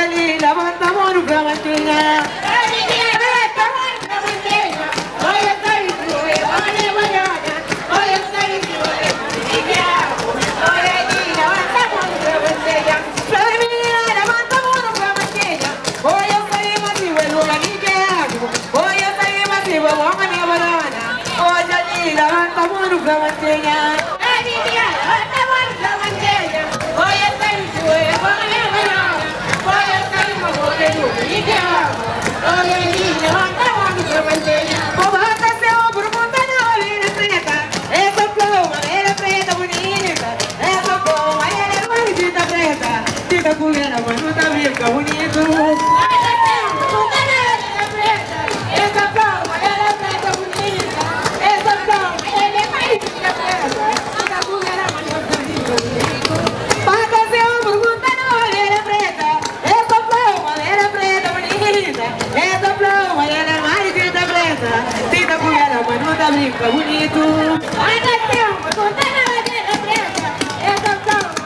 ali, levanta a mão pra mantinha. Levanta a mão pra mantinha. Culera, mas não tá vindo, fica bonito. Essa palma, ela é preta bonita. Essa palma, ela é mais linda preta. Essa culera, mas não tá vindo, bonito. Paga seu ombro, conta na orelha preta. Essa palma, ela é preta bonita. Essa palma, ela é mais linda preta. Tenta culera, mas não tá vindo, fica bonito. Paga seu ombro, conta na orelha preta. Essa palma.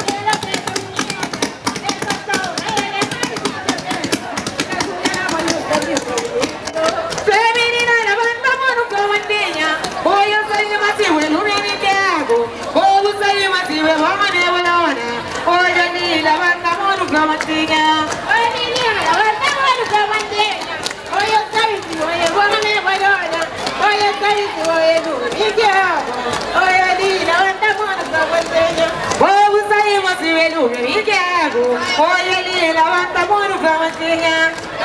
Levanta a mão pra mantinha. Oi, menina, levanta a mão pra mantinha. Oi, eu saí, oi, eu vou na minha barulha. Oi, eu saí, oi, eu vou me quero. Oi, ali, levanta a mão pra mantinha. Vamos sair, mas se velho, me quero. Oi, ali, levanta a mão pra mantinha.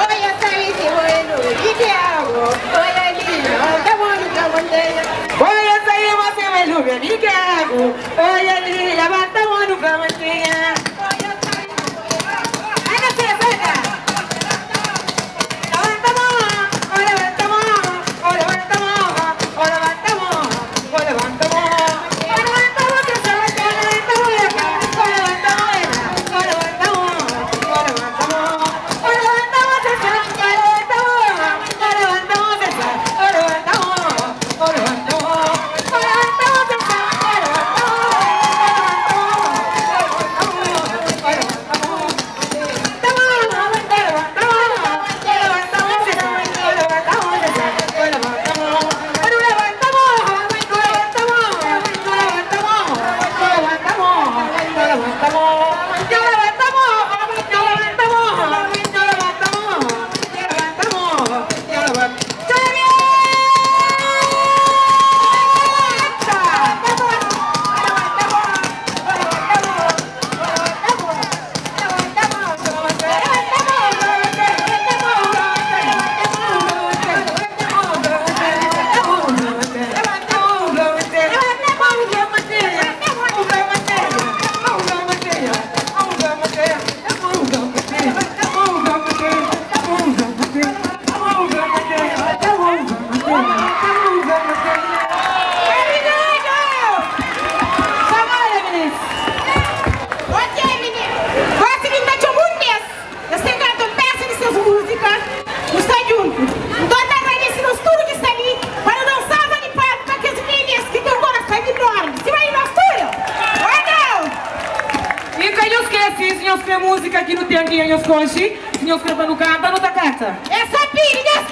Oi, eu saí, oi, eu vou me quero. Oi, ali, levanta a mão pra mantinha. Oi, eu saí, mas se velho, me quero. Oi, ali, levanta a mão pra mantinha. Música aqui no Tianguinha, os coxi, senhor que não canta, não tá carta. Essa pilha,